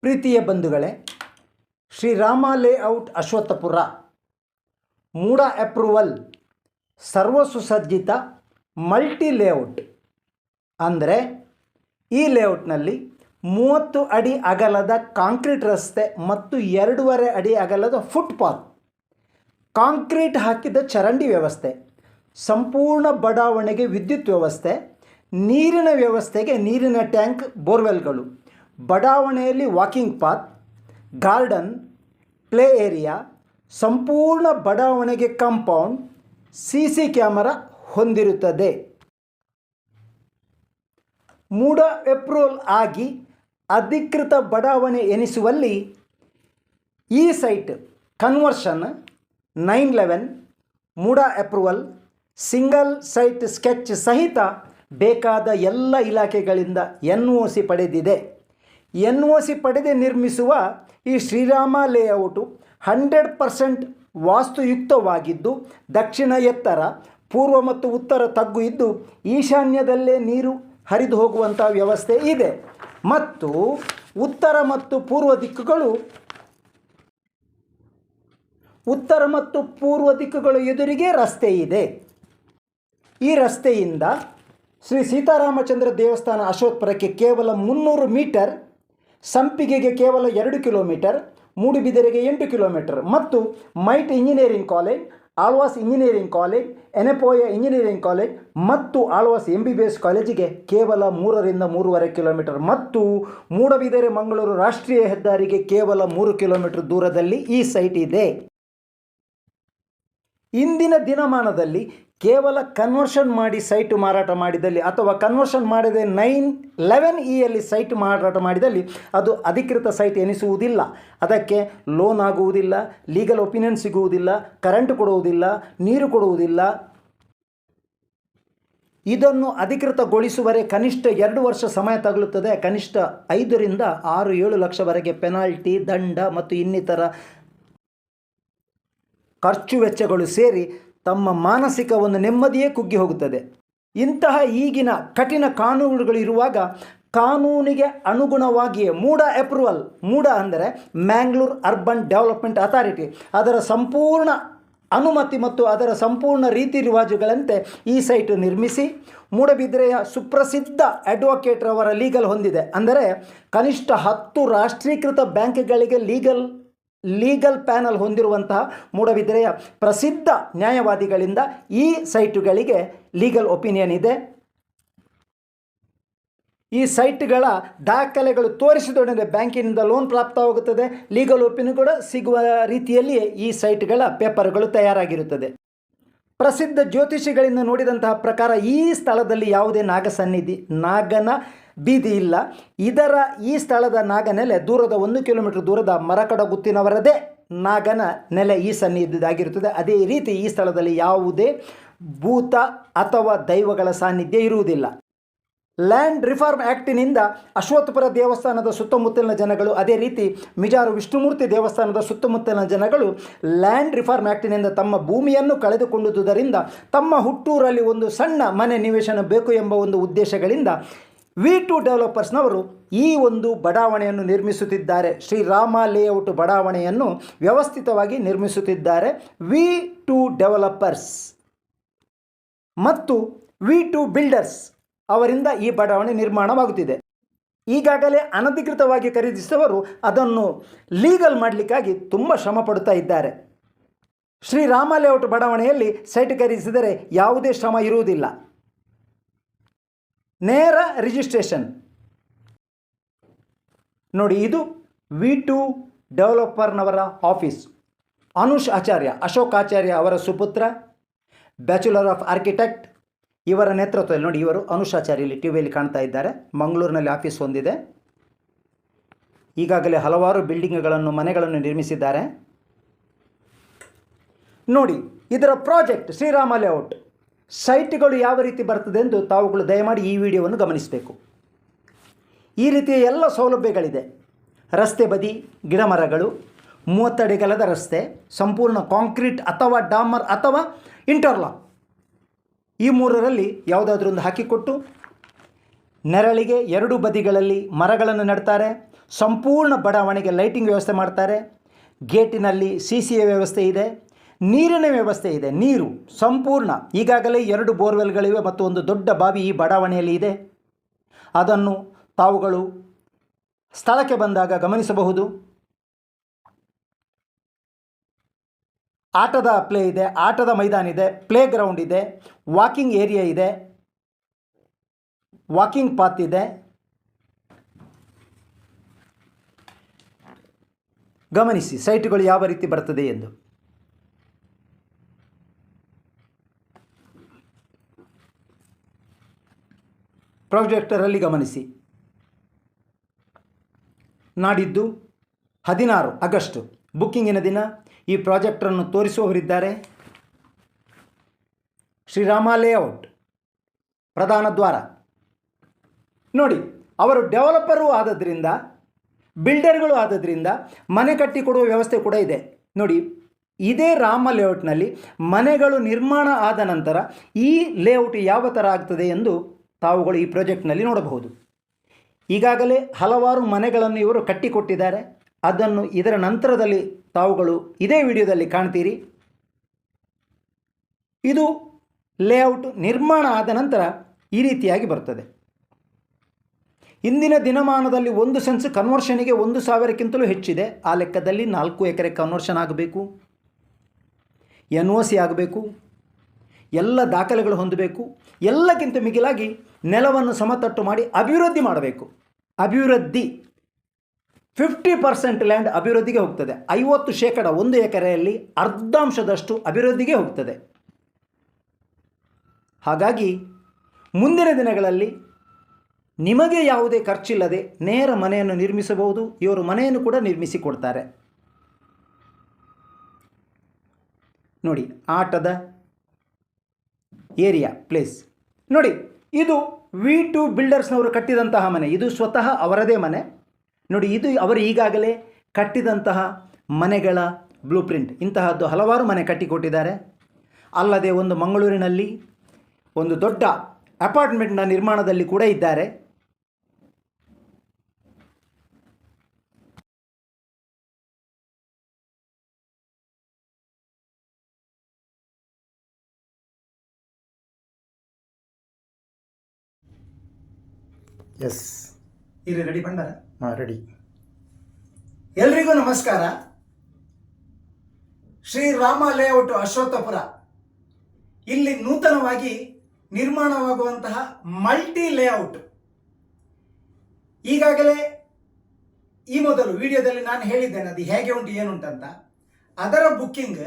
ಪ್ರೀತಿಯ ಬಂಧುಗಳೇ, ಶ್ರೀರಾಮ ಲೇಔಟ್ ಅಶ್ವತ್ಥಪುರ ಮೂಡ ಅಪ್ರೂವಲ್ ಸರ್ವ ಸುಸಜ್ಜಿತ ಮಲ್ಟಿ ಲೇಔಟ್. ಅಂದರೆ ಈ ಲೇಔಟ್ನಲ್ಲಿ 30 ಅಡಿ ಅಗಲದ ಕಾಂಕ್ರೀಟ್ ರಸ್ತೆ ಮತ್ತು 2.5 ಅಡಿ ಅಗಲದ ಫುಟ್ಪಾತ್, ಕಾಂಕ್ರೀಟ್ ಹಾಕಿದ ಚರಂಡಿ ವ್ಯವಸ್ಥೆ, ಸಂಪೂರ್ಣ ಬಡಾವಣೆಗೆ ವಿದ್ಯುತ್ ವ್ಯವಸ್ಥೆ, ನೀರಿನ ವ್ಯವಸ್ಥೆಗೆ ನೀರಿನ ಟ್ಯಾಂಕ್, ಬೋರ್ವೆಲ್ಗಳು, ಬಡಾವಣೆಯಲ್ಲಿ walking path, garden, play area, ಸಂಪೂರ್ಣ ಬಡಾವಣೆಗೆ ಕಾಂಪೌಂಡ್, CC ಕ್ಯಾಮರಾ ಹೊಂದಿರುತ್ತದೆ. ಮೂಡ ಅಪ್ರೂವಲ್ ಆಗಿ ಅಧಿಕೃತ ಬಡಾವಣೆ ಎನಿಸುವಲ್ಲಿ ಈ ಸೈಟ್ ಕನ್ವರ್ಷನ್ 9/11 ಮೂಡ ಅಪ್ರೂವಲ್ ಸಿಂಗಲ್ ಸೈಟ್ ಸ್ಕೆಚ್ ಸಹಿತ ಬೇಕಾದ ಎಲ್ಲ ಇಲಾಖೆಗಳಿಂದ NOC ಪಡೆದಿದೆ. NOC ಪಡೆದು ನಿರ್ಮಿಸುವ ಈ ಶ್ರೀರಾಮ ಲೇಔಟು 100% ವಾಸ್ತುಯುಕ್ತವಾಗಿದ್ದು, ದಕ್ಷಿಣ ಎತ್ತರ, ಪೂರ್ವ ಮತ್ತು ಉತ್ತರ ತಗ್ಗು ಇದ್ದು, ಈಶಾನ್ಯದಲ್ಲೇ ನೀರು ಹರಿದು ಹೋಗುವಂಥ ವ್ಯವಸ್ಥೆ ಇದೆ ಮತ್ತು ಉತ್ತರ ಮತ್ತು ಪೂರ್ವ ದಿಕ್ಕುಗಳು ಎದುರಿಗೆ ರಸ್ತೆ ಇದೆ. ಈ ರಸ್ತೆಯಿಂದ ಶ್ರೀ ಸೀತಾರಾಮಚಂದ್ರ ದೇವಸ್ಥಾನ ಅಶ್ವತ್ಥಪುರಕ್ಕೆ ಕೇವಲ 300 ಮೀಟರ್, ಸಂಪಿಗೆಗೆ ಕೇವಲ 2 ಕಿಲೋಮೀಟರ್, ಮೂಡುಬಿದಿರೆಗೆ 8 ಕಿಲೋಮೀಟರ್ ಮತ್ತು MITE engineering college, Alva's engineering college, Yenepoya engineering college ಮತ್ತು ಆಳ್ವಾಸ್ MBBS ಕಾಲೇಜಿಗೆ ಕೇವಲ 3-3.5 ಕಿಲೋಮೀಟರ್ ಮತ್ತು ಮೂಡುಬಿದಿರೆ ಮಂಗಳೂರು ರಾಷ್ಟ್ರೀಯ ಹೆದ್ದಾರಿಗೆ ಕೇವಲ 3 ಕಿಲೋಮೀಟರ್ ದೂರದಲ್ಲಿ ಈ ಸೈಟ್ ಇದೆ. ಇಂದಿನ ದಿನಮಾನದಲ್ಲಿ ಕೇವಲ ಕನ್ವರ್ಷನ್ ಮಾಡಿ ಸೈಟ್ ಮಾರಾಟ ಮಾಡಿದಲ್ಲಿ ಅಥವಾ ಕನ್ವರ್ಷನ್ ಮಾಡದೆ 9/11 ಸೈಟ್ ಮಾರಾಟ ಮಾಡಿದಲ್ಲಿ ಅದು ಅಧಿಕೃತ ಸೈಟ್ ಎನಿಸುವುದಿಲ್ಲ. ಅದಕ್ಕೆ ಲೋನ್ ಆಗುವುದಿಲ್ಲ, ಲೀಗಲ್ ಒಪಿನಿಯನ್ ಸಿಗುವುದಿಲ್ಲ, ಕರೆಂಟ್ ಕೊಡುವುದಿಲ್ಲ, ನೀರು ಕೊಡುವುದಿಲ್ಲ. ಇದನ್ನು ಅಧಿಕೃತಗೊಳಿಸುವರೆ ಕನಿಷ್ಠ 2 ವರ್ಷ ಸಮಯ ತಗುಲುತ್ತದೆ. ಕನಿಷ್ಠ 5ರಿಂದ 6-7 ಲಕ್ಷವರೆಗೆ ಪೆನಾಲ್ಟಿ, ದಂಡ ಮತ್ತು ಇನ್ನಿತರ ಖರ್ಚು ವೆಚ್ಚಗಳು ಸೇರಿ ತಮ್ಮ ಮಾನಸಿಕ ಒಂದು ನೆಮ್ಮದಿಯೇ ಕುಗ್ಗಿ ಹೋಗುತ್ತದೆ. ಇಂತಹ ಈಗಿನ ಕಠಿಣ ಕಾನೂನುಗಳು ಇರುವಾಗ ಕಾನೂನಿಗೆ ಅನುಗುಣವಾಗಿಯೇ ಮೂಡ ಅಪ್ರೂವಲ್, ಮೂಡ ಅಂದರೆ ಮ್ಯಾಂಗ್ಳೂರ್ ಅರ್ಬನ್ ಡೆವಲಪ್ಮೆಂಟ್ ಅಥಾರಿಟಿ, ಅದರ ಸಂಪೂರ್ಣ ಅನುಮತಿ ಮತ್ತು ಅದರ ಸಂಪೂರ್ಣ ರೀತಿ ರಿವಾಜುಗಳಂತೆ ಈ ಸೈಟ್ ನಿರ್ಮಿಸಿ ಮೂಡುಬಿದಿರೆಯ ಸುಪ್ರಸಿದ್ಧ ಅಡ್ವೊಕೇಟ್ರವರ ಲೀಗಲ್ ಹೊಂದಿದೆ. ಅಂದರೆ ಕನಿಷ್ಠ 10 ರಾಷ್ಟ್ರೀಕೃತ ಬ್ಯಾಂಕ್ಗಳಿಗೆ ಲೀಗಲ್ ಪ್ಯಾನಲ್ ಹೊಂದಿರುವಂತಹ ಮೂಡುಬಿದಿರೆಯ ಪ್ರಸಿದ್ಧ ನ್ಯಾಯವಾದಿಗಳಿಂದ ಈ ಸೈಟುಗಳಿಗೆ ಲೀಗಲ್ ಒಪಿನಿಯನ್ ಇದೆ. ಈ ಸೈಟ್ಗಳ ದಾಖಲೆಗಳು ತೋರಿಸಿದೊಡನೆ ಬ್ಯಾಂಕಿನಿಂದ ಲೋನ್ ಪ್ರಾಪ್ತವಾಗುತ್ತದೆ. ಲೀಗಲ್ ಒಪಿನಿಯನ್ ಕೂಡ ಸಿಗುವ ರೀತಿಯಲ್ಲಿಯೇ ಈ ಸೈಟ್ಗಳ ಪೇಪರ್ಗಳು ತಯಾರಾಗಿರುತ್ತದೆ. ಪ್ರಸಿದ್ಧ ಜ್ಯೋತಿಷಿಗಳಿಂದ ನೋಡಿದಂತಹ ಪ್ರಕಾರ ಈ ಸ್ಥಳದಲ್ಲಿ ಯಾವುದೇ ನಾಗನ ಬೀದಿ ಇಲ್ಲ. ಈ ಸ್ಥಳದ ನಾಗನೆಲೆ ದೂರದ 1 ಕಿಲೋಮೀಟರ್ ದೂರದ ಮರಕಡಗುತ್ತಿನವರದೇ ನಾಗನ ನೆಲೆ ಈ ಸನ್ನಿಧಿಯಾಗಿರುತ್ತದೆ. ಅದೇ ರೀತಿ ಈ ಸ್ಥಳದಲ್ಲಿ ಯಾವುದೇ ಭೂತ ಅಥವಾ ದೈವಗಳ ಸಾನ್ನಿಧ್ಯ ಇರುವುದಿಲ್ಲ. ಲ್ಯಾಂಡ್ ರಿಫಾರ್ಮ್ ಆ್ಯಕ್ಟಿನಿಂದ ಅಶ್ವತ್ಥಪುರ ದೇವಸ್ಥಾನದ ಸುತ್ತಮುತ್ತಲಿನ ಜನಗಳು, ಅದೇ ರೀತಿ ಮಿಜಾರು ವಿಷ್ಣುಮೂರ್ತಿ ದೇವಸ್ಥಾನದ ಸುತ್ತಮುತ್ತಲಿನ ಜನಗಳು ಲ್ಯಾಂಡ್ ರಿಫಾರ್ಮ್ ಆ್ಯಕ್ಟಿನಿಂದ ತಮ್ಮ ಭೂಮಿಯನ್ನು ಕಳೆದುಕೊಂಡುದರಿಂದ ತಮ್ಮ ಹುಟ್ಟೂರಲ್ಲಿ ಒಂದು ಸಣ್ಣ ಮನೆ ನಿವೇಶನ ಬೇಕು ಎಂಬ ಒಂದು ಉದ್ದೇಶಗಳಿಂದ V2 ಡೆವಲಪರ್ಸ್ನವರು ಈ ಒಂದು ಬಡಾವಣೆಯನ್ನು ನಿರ್ಮಿಸುತ್ತಿದ್ದಾರೆ. ಶ್ರೀರಾಮ ಲೇಔಟ್ ಬಡಾವಣೆಯನ್ನು ವ್ಯವಸ್ಥಿತವಾಗಿ ನಿರ್ಮಿಸುತ್ತಿದ್ದಾರೆ V2 ಡೆವಲಪರ್ಸ್ ಮತ್ತು V2 ಬಿಲ್ಡರ್ಸ್ ಅವರಿಂದ ಈ ಬಡಾವಣೆ ನಿರ್ಮಾಣವಾಗುತ್ತಿದೆ. ಈಗಾಗಲೇ ಅನಧಿಕೃತವಾಗಿ ಖರೀದಿಸಿದವರು ಅದನ್ನು ಲೀಗಲ್ ಮಾಡಲಿಕ್ಕಾಗಿ ತುಂಬ ಶ್ರಮ ಪಡುತ್ತಾ ಇದ್ದಾರೆ. ಶ್ರೀರಾಮ ಲೇಔಟ್ ಬಡಾವಣೆಯಲ್ಲಿ ಸೈಟ್ ಖರೀದಿಸಿದರೆ ಯಾವುದೇ ಶ್ರಮ ಇರುವುದಿಲ್ಲ. ನೇರ ರಿಜಿಸ್ಟ್ರೇಷನ್ ನೋಡಿ. ಇದು V2 ಡೆವಲಪರ್ನವರ ಆಫೀಸ್. ಅನುಷ್ ಆಚಾರ್ಯ, ಅಶೋಕ್ ಆಚಾರ್ಯ ಅವರ ಸುಪುತ್ರ, ಬ್ಯಾಚುಲರ್ ಆಫ್ ಆರ್ಕಿಟೆಕ್ಟ್, ಇವರ ನೇತೃತ್ವದಲ್ಲಿ ನೋಡಿ. ಇವರು ಅನುಷ್ ಆಚಾರ್ಯ ಇಲ್ಲಿ ಟಿವಿಯಲ್ಲಿ ಕಾಣ್ತಾ ಇದ್ದಾರೆ. ಮಂಗಳೂರಿನಲ್ಲಿ ಆಫೀಸ್ ಹೊಂದಿದೆ. ಈಗಾಗಲೇ ಹಲವಾರು ಬಿಲ್ಡಿಂಗ್ಗಳನ್ನು, ಮನೆಗಳನ್ನು ನಿರ್ಮಿಸಿದ್ದಾರೆ. ನೋಡಿ, ಇದರ ಪ್ರಾಜೆಕ್ಟ್ ಶ್ರೀರಾಮ ಲೇಔಟ್ ಸೈಟ್ಗಳು ಯಾವ ರೀತಿ ಬರ್ತದೆ ಎಂದು ತಾವುಗಳು ದಯಮಾಡಿ ಈ ವಿಡಿಯೋವನ್ನು ಗಮನಿಸಬೇಕು. ಈ ರೀತಿಯ ಎಲ್ಲ ಸೌಲಭ್ಯಗಳಿದೆ. ರಸ್ತೆ ಬದಿ ಗಿಡ ಮರಗಳು, 30 ಅಡಿ ಅಗಲದ ರಸ್ತೆ, ಸಂಪೂರ್ಣ ಕಾಂಕ್ರೀಟ್ ಅಥವಾ ಡಾಮರ್ ಅಥವಾ ಇಂಟರ್ಲಾಕ್, ಈ 3ರಲ್ಲಿ ಯಾವುದಾದ್ರೂ ಒಂದು ಹಾಕಿಕೊಟ್ಟು ನೆರಳಿಗೆ 2 ಬದಿಗಳಲ್ಲಿ ಮರಗಳನ್ನು ನೆಡ್ತಾರೆ. ಸಂಪೂರ್ಣ ಬಡಾವಣೆಗೆ ಲೈಟಿಂಗ್ ವ್ಯವಸ್ಥೆ ಮಾಡ್ತಾರೆ. ಗೇಟಿನಲ್ಲಿ CCA ವ್ಯವಸ್ಥೆ ಇದೆ, ನೀರಿನ ವ್ಯವಸ್ಥೆ ಇದೆ. ನೀರು ಸಂಪೂರ್ಣ, ಈಗಾಗಲೇ 2 ಬೋರ್ವೆಲ್ಗಳಿವೆ ಮತ್ತು ಒಂದು ದೊಡ್ಡ ಬಾವಿ ಈ ಬಡಾವಣೆಯಲ್ಲಿ ಇದೆ. ಅದನ್ನು ತಾವುಗಳು ಸ್ಥಳಕ್ಕೆ ಬಂದಾಗ ಗಮನಿಸಬಹುದು. ಆಟದ ಪ್ಲೇ ಇದೆ, ಆಟದ ಮೈದಾನ ಇದೆ, ಪ್ಲೇ ಗ್ರೌಂಡ್ ಇದೆ, ವಾಕಿಂಗ್ ಏರಿಯಾ ಇದೆ, ವಾಕಿಂಗ್ ಪಾತ್ ಇದೆ. ಗಮನಿಸಿ ಸೈಟುಗಳು ಯಾವ ರೀತಿ ಬರ್ತದೆ ಎಂದು. ಪ್ರಾಜೆಕ್ಟರಲ್ಲಿ ಗಮನಿಸಿ. ನಾಡಿದ್ದು 16 ಆಗಸ್ಟ್ ಬುಕ್ಕಿಂಗಿನ ದಿನ ಈ ಪ್ರಾಜೆಕ್ಟರನ್ನು ತೋರಿಸುವವರಿದ್ದಾರೆ. ಶ್ರೀರಾಮ ಲೇಔಟ್ ಪ್ರಧಾನ ದ್ವಾರ ನೋಡಿ. ಅವರು ಡೆವಲಪರು ಆದದ್ರಿಂದ, ಬಿಲ್ಡರ್ಗಳು ಆದದ್ರಿಂದ ಮನೆ ಕಟ್ಟಿಕೊಡುವ ವ್ಯವಸ್ಥೆ ಕೂಡ ಇದೆ. ನೋಡಿ, ಇದೇ ರಾಮ ಲೇಔಟ್ನಲ್ಲಿ ಮನೆಗಳು ನಿರ್ಮಾಣ ಆದ ನಂತರ ಈ ಲೇಔಟ್ ಯಾವ ಥರ ಆಗ್ತದೆ ಎಂದು ತಾವುಗಳು ಈ ಪ್ರಾಜೆಕ್ಟ್ನಲ್ಲಿ ನೋಡಬಹುದು. ಈಗಾಗಲೇ ಹಲವಾರು ಮನೆಗಳನ್ನು ಇವರು ಕಟ್ಟಿಕೊಟ್ಟಿದ್ದಾರೆ. ಅದನ್ನು ಇದರ ನಂತರದಲ್ಲಿ ತಾವುಗಳು ಇದೇ ವಿಡಿಯೋದಲ್ಲಿ ಕಾಣ್ತೀರಿ. ಇದು ಲೇಔಟ್ ನಿರ್ಮಾಣ ಆದ ನಂತರ ಈ ರೀತಿಯಾಗಿ ಬರ್ತದೆ. ಇಂದಿನ ದಿನಮಾನದಲ್ಲಿ 1 ಸೆನ್ಸ್ ಕನ್ವರ್ಷನಿಗೆ 1,000ಕ್ಕಿಂತಲೂ ಹೆಚ್ಚಿದೆ. ಆ ಲೆಕ್ಕದಲ್ಲಿ 4 ಎಕರೆ ಕನ್ವರ್ಷನ್ ಆಗಬೇಕು, NOC ಆಗಬೇಕು, ಎಲ್ಲ ದಾಖಲೆಗಳು ಹೊಂದಬೇಕು. ಎಲ್ಲಕ್ಕಿಂತ ಮಿಗಿಲಾಗಿ ನೆಲವನ್ನು ಸಮತಟ್ಟು ಮಾಡಿ ಅಭಿವೃದ್ಧಿ ಮಾಡಬೇಕು. ಅಭಿವೃದ್ಧಿ 50% ಲ್ಯಾಂಡ್ ಅಭಿವೃದ್ಧಿಗೆ ಹೋಗ್ತದೆ. 50% 1 ಎಕರೆಯಲ್ಲಿ ಅರ್ಧಾಂಶದಷ್ಟು ಅಭಿವೃದ್ಧಿಗೆ ಹೋಗ್ತದೆ. ಹಾಗಾಗಿ ಮುಂದಿನ ದಿನಗಳಲ್ಲಿ ನಿಮಗೆ ಯಾವುದೇ ಖರ್ಚಿಲ್ಲದೆ ನೇರ ಮನೆಯನ್ನು ನಿರ್ಮಿಸಬಹುದು. ಇವರು ಮನೆಯನ್ನು ಕೂಡ ನಿರ್ಮಿಸಿಕೊಡ್ತಾರೆ. ನೋಡಿ, ಆಟದ ಏರಿಯಾ ಪ್ಲೇಸ್ ನೋಡಿ. ಇದು V2 ಬಿಲ್ಡರ್ಸ್ನವರು ಕಟ್ಟಿದಂತಹ ಮನೆ. ಇದು ಸ್ವತಃ ಅವರದೇ ಮನೆ. ನೋಡಿ, ಇದು ಅವರು ಈಗಾಗಲೇ ಕಟ್ಟಿದಂತಹ ಮನೆಗಳ ಬ್ಲೂ ಪ್ರಿಂಟ್. ಇಂತಹದ್ದು ಹಲವಾರು ಮನೆ ಕಟ್ಟಿಕೊಟ್ಟಿದ್ದಾರೆ. ಅಲ್ಲದೆ ಒಂದು ಮಂಗಳೂರಿನಲ್ಲಿ ಒಂದು ದೊಡ್ಡ ಅಪಾರ್ಟ್ಮೆಂಟ್ನ ನಿರ್ಮಾಣದಲ್ಲಿ ಕೂಡ ಇದ್ದಾರೆ. ಎಸ್, ಇಲ್ಲಿ ರೆಡಿ ಬಂಡಾರ? ಹಾಂ, ರೆಡಿ. ಎಲ್ರಿಗೂ ನಮಸ್ಕಾರ. ಶ್ರೀರಾಮ ಲೇಔಟ್ ಅಶ್ವತ್ಥಪುರ ಇಲ್ಲಿ ನೂತನವಾಗಿ ನಿರ್ಮಾಣವಾಗುವಂತಹ ಮಲ್ಟಿ ಲೇಔಟ್. ಈಗಾಗಲೇ ಈ ಮೊದಲು ವಿಡಿಯೋದಲ್ಲಿ ನಾನು ಹೇಳಿದ್ದೇನೆ ಅದು ಹೇಗೆ ಉಂಟು ಏನುಂಟಂತ. ಅದರ ಬುಕ್ಕಿಂಗ್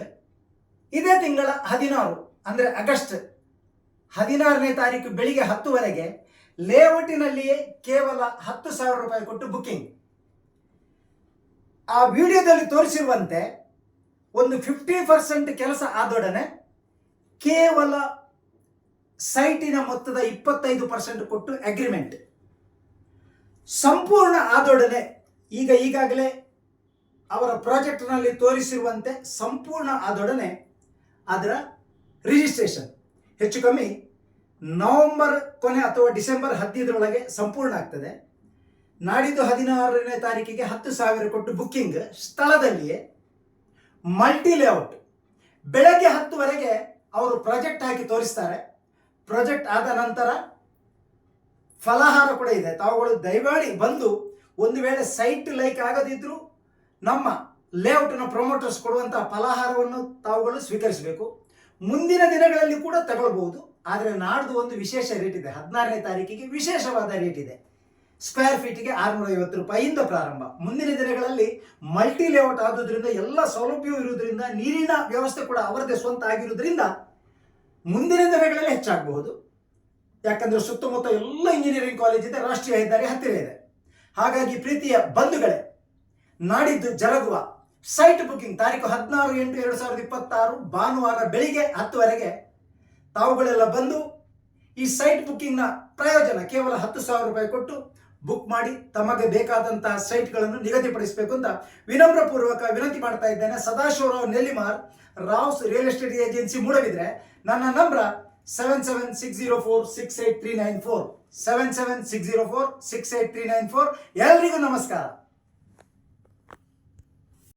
ಇದೇ ತಿಂಗಳ 16 ಅಂದರೆ ಆಗಸ್ಟ್ 16ನೇ ತಾರೀಕು ಬೆಳಿಗ್ಗೆ 10ವರೆಗೆ ಲೇಔಟಿನಲ್ಲಿಯೇ ಕೇವಲ 10,000 ರೂಪಾಯಿ ಕೊಟ್ಟು ಬುಕ್ಕಿಂಗ್. ಆ ವಿಡಿಯೋದಲ್ಲಿ ತೋರಿಸಿರುವಂತೆ ಒಂದು 50% ಕೆಲಸ ಆದೊಡನೆ ಕೇವಲ ಸೈಟಿನ ಮೊತ್ತದ 25% ಕೊಟ್ಟು ಅಗ್ರಿಮೆಂಟ್ ಸಂಪೂರ್ಣ ಆದೊಡನೆ ಈಗಾಗಲೇ ಅವರ ಪ್ರಾಜೆಕ್ಟ್ನಲ್ಲಿ ತೋರಿಸಿರುವಂತೆ ಸಂಪೂರ್ಣ ಆದೊಡನೆ ಅದರ ರಿಜಿಸ್ಟ್ರೇಷನ್ ಹೆಚ್ಚು ಕಮ್ಮಿ ನವೆಂಬರ್ ಕೊನೆ ಅಥವಾ ಡಿಸೆಂಬರ್ 15ರೊಳಗೆ ಸಂಪೂರ್ಣ ಆಗ್ತದೆ. ನಾಡಿದ್ದು 16ನೇ ತಾರೀಕಿಗೆ 10,000 ಕೊಟ್ಟು ಬುಕ್ಕಿಂಗ್. ಸ್ಥಳದಲ್ಲಿಯೇ ಮಲ್ಟಿ ಲೇಔಟ್. ಬೆಳಗ್ಗೆ 10ವರೆಗೆ ಅವರು ಪ್ರಾಜೆಕ್ಟ್ ಹಾಕಿ ತೋರಿಸ್ತಾರೆ. ಪ್ರಾಜೆಕ್ಟ್ ಆದ ನಂತರ ಫಲಾಹಾರ ಕೂಡ ಇದೆ. ತಾವುಗಳು ದಯಮಾಡಿ ಬಂದು ಒಂದು ವೇಳೆ ಸೈಟ್ ಲೈಕ್ ಆಗದಿದ್ದರೂ ನಮ್ಮ ಲೇಔಟ್ನ ಪ್ರಮೋಟರ್ಸ್ ಕೊಡುವಂತಹ ಫಲಾಹಾರವನ್ನು ತಾವುಗಳು ಸ್ವೀಕರಿಸಬೇಕು. ಮುಂದಿನ ದಿನಗಳಲ್ಲಿ ಕೂಡ ತಗೊಳ್ಬಹುದು. ಆದರೆ ನಾಡ್ದು ಒಂದು ವಿಶೇಷ ರೇಟ್ ಇದೆ. 16ನೇ ತಾರೀಕಿಗೆ ವಿಶೇಷವಾದ ರೇಟ್ ಇದೆ. ಸ್ಕ್ವೇರ್ ಫೀಟಿಗೆ 650 ರೂಪಾಯಿಯಿಂದ ಪ್ರಾರಂಭ. ಮುಂದಿನ ದಿನಗಳಲ್ಲಿ ಮಲ್ಟಿ ಲೇಔಟ್ ಆದುದರಿಂದ ಎಲ್ಲ ಸೌಲಭ್ಯವೂ ಇರುವುದರಿಂದ ನೀರಿನ ವ್ಯವಸ್ಥೆ ಕೂಡ ಅವರದೇ ಸ್ವಂತ ಆಗಿರುವುದರಿಂದ ಮುಂದಿನ ದಿನಗಳಲ್ಲಿ ಹೆಚ್ಚಾಗಬಹುದು. ಯಾಕಂದರೆ ಸುತ್ತಮುತ್ತ ಎಲ್ಲ ಇಂಜಿನಿಯರಿಂಗ್ ಕಾಲೇಜ್ ಇದೆ, ರಾಷ್ಟ್ರೀಯ ಹೆದ್ದಾರಿ ಹತ್ತಿರ ಇದೆ. ಹಾಗಾಗಿ ಪ್ರೀತಿಯ ಬಂಧುಗಳೇ, ನಾಡಿದ್ದು ಜರುಗುವ ಸೈಟ್ ಬುಕ್ಕಿಂಗ್ ತಾರೀಕು 16/8/2026 ಭಾನುವಾರ ಬೆಳಿಗ್ಗೆ 10ವರೆಗೆ ತಾವುಗಳೆಲ್ಲ ಬಂದು ಈ ಸೈಟ್ ಬುಕ್ಕಿಂಗ್ನ ಪ್ರಯೋಜನ ಕೇವಲ 10,000 ರೂಪಾಯಿ ಕೊಟ್ಟು ಬುಕ್ ಮಾಡಿ ತಮಗೆ ಬೇಕಾದಂತಹ ಸೈಟ್ಗಳನ್ನು ನಿಗದಿಪಡಿಸಬೇಕು ಅಂತ ವಿನಮ್ರಪೂರ್ವಕ ವಿನಂತಿ ಮಾಡ್ತಾ ಇದ್ದೇನೆ. Sadashivarao Nellimar, Rao's real estate agency, Moodbidri. ನನ್ನ ನಂಬರ್ 7760468394 7760468394. ಎಲ್ರಿಗೂ ನಮಸ್ಕಾರ.